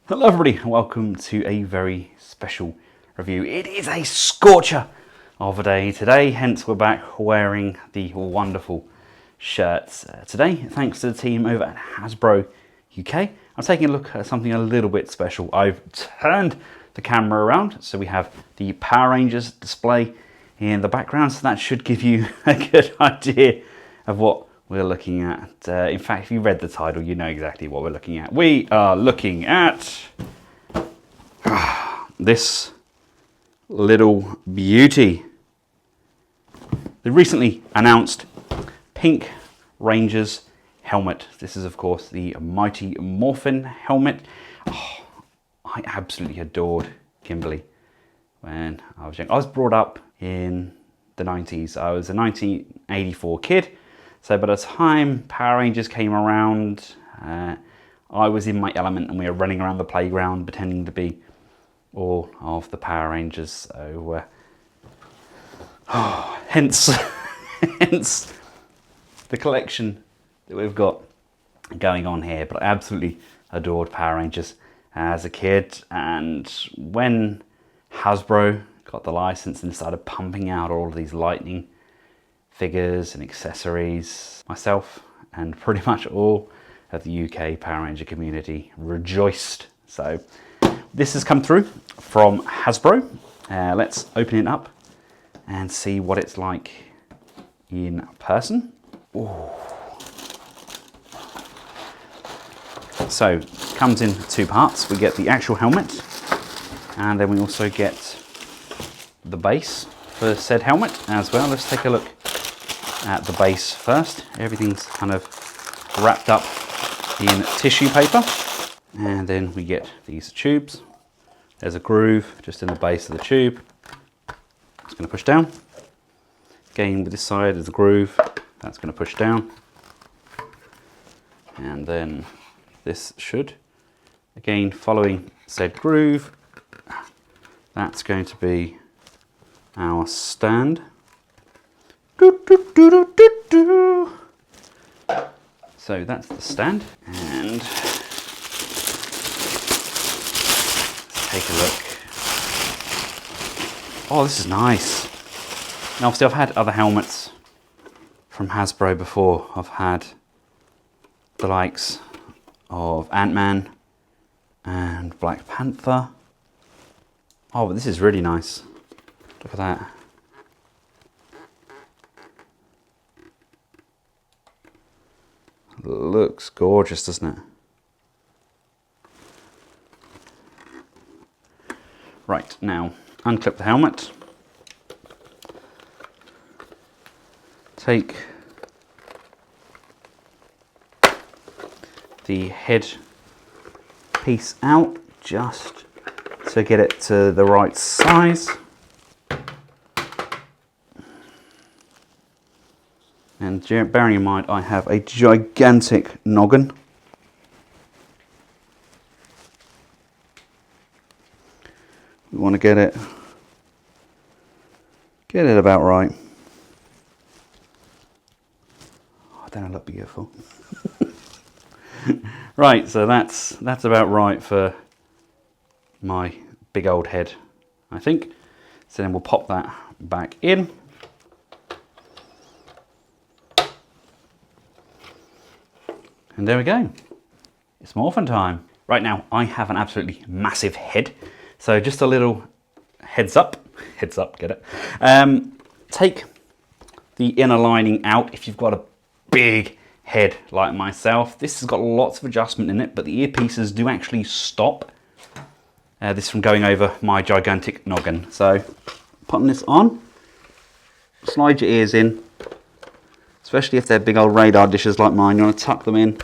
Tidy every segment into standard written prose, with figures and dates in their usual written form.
Hello everybody, and welcome to a very special review. It is a scorcher of a day today, hence we're back wearing the wonderful shirts. Today, thanks to the team over at Hasbro UK, I'm taking a look at something a little bit special. I've turned the camera around, so we have the Power Rangers display in the background, so that should give you a good idea of what we're looking at. In fact, if you read the title, you know exactly what we're looking at. We are looking at this little beauty. The recently announced Pink Rangers helmet. This is, of course, the mighty Morphin helmet. Oh, I absolutely adored Kimberly when I was young. I was brought up in the 90s. I was a 1984 kid. So by the time Power Rangers came around, I was in my element and we were running around the playground pretending to be all of the Power Rangers. So, hence the collection that we've got going on here. But I absolutely adored Power Rangers as a kid. And when Hasbro got the license and started pumping out all of these lightning figures and accessories, myself and pretty much all of the UK Power Ranger community rejoiced. So this has come through from Hasbro. Let's open it up and see what it's like in person. Ooh. So it comes in two parts. We get the actual helmet, and then we also get the base for said helmet as well. Let's take a look at the base first. Everything's kind of wrapped up in tissue paper, and then we get these tubes. There's a groove just in the base of the tube. It's going to push down. Again, with this side there's a groove. That's going to push down, and then this should, again following said groove, that's going to be our stand. So that's the stand, and let's take a look. Oh, this is nice. Now obviously I've had other helmets from Hasbro before. I've had the likes of Ant-Man and Black Panther. Oh, but this is really nice. Look at that. Looks gorgeous, doesn't it? Right, now unclip the helmet. Take the head piece out just to get it to the right size. And bearing in mind I have a gigantic noggin. We want to get it about right. Oh, don't I look beautiful? Right, so that's about right for my big old head, I think. So then we'll pop that back in. And there we go. It's Morphin time. Right now, I have an absolutely massive head. So just a little heads up, get it? Take the inner lining out if you've got a big head like myself. This has got lots of adjustment in it, but the earpieces do actually stop this from going over my gigantic noggin. So putting this on, slide your ears in. Especially if they're big old radar dishes like mine, you want to tuck them in.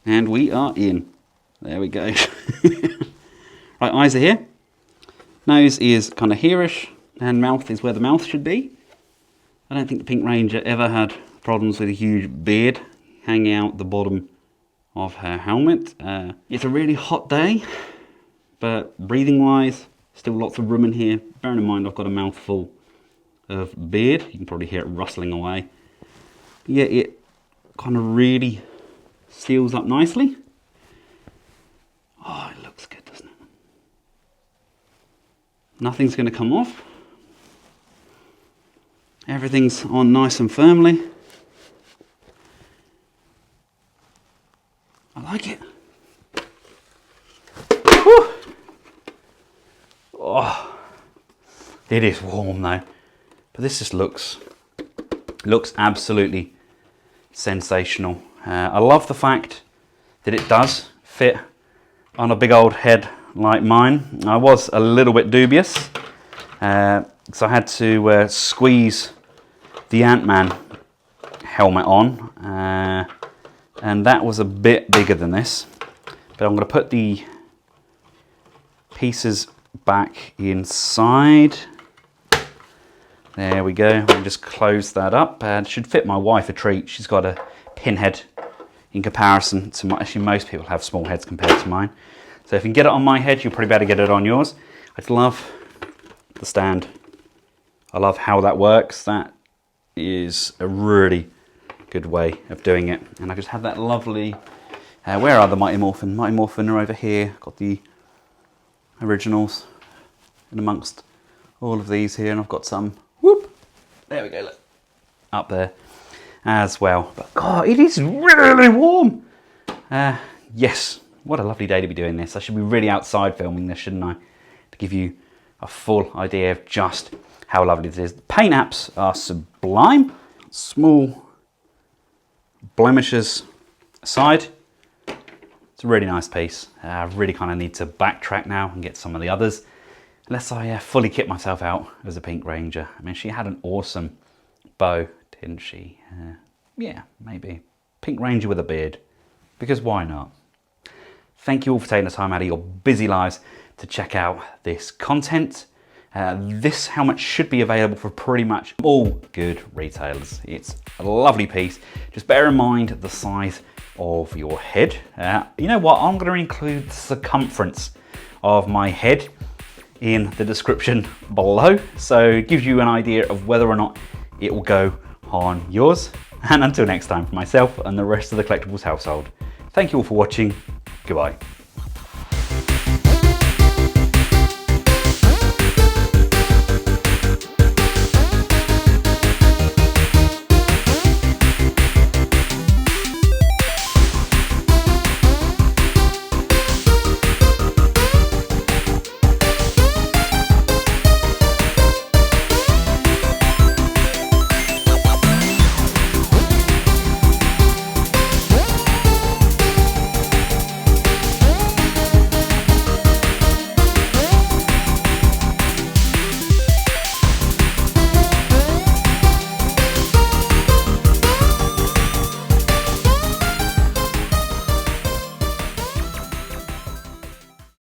And we are in. There we go. Right, eyes are here. Nose is kind of here-ish, and mouth is where the mouth should be. I don't think the Pink Ranger ever had problems with a huge beard hanging out the bottom of her helmet. It's a really hot day, but breathing-wise, Still lots of room in here. Bearing in mind I've got a mouthful of beard. You can probably hear it rustling away. Yeah, it kind of really seals up nicely. Oh, it looks good, doesn't it? Nothing's going to come off. Everything's on nice and firmly. I like it. Whew. Oh, it is warm though, but this just looks absolutely sensational. I love the fact that it does fit on a big old head like mine. I was a little bit dubious, because I had to squeeze the Ant-Man helmet on, and that was a bit bigger than this. But I'm going to put the pieces back inside. There we go. We can just close that up. It should fit my wife a treat. She's got a pinhead in comparison to my, actually most people have small heads compared to mine. So if you can get it on my head, you'll probably be able to get it on yours. I just love the stand. I love how that works. That is a really good way of doing it. And I just have that lovely, where are the Mighty Morphin? Mighty Morphin are over here. Got the originals in amongst all of these here, and I've got some, whoop, there we go, look, up there as well. But God, it is really warm. Yes, what a lovely day to be doing this. I should be really outside filming this, shouldn't I? To give you a full idea of just how lovely this is. The paint apps are sublime. Small blemishes aside, it's a really nice piece. I really kind of need to backtrack now and get some of the others, unless I fully kit myself out as a Pink Ranger. I mean, she had an awesome bow, didn't she? Yeah, maybe. Pink Ranger with a beard, because why not? Thank you all for taking the time out of your busy lives to check out this content. This helmet should be available for pretty much all good retailers. It's a lovely piece. Just bear in mind the size of your head. You know what? I'm going to include the circumference of my head in the description below, so it gives you an idea of whether or not it will go on yours. And until next time, for myself and the rest of the Collectables household, thank you all for watching. Goodbye.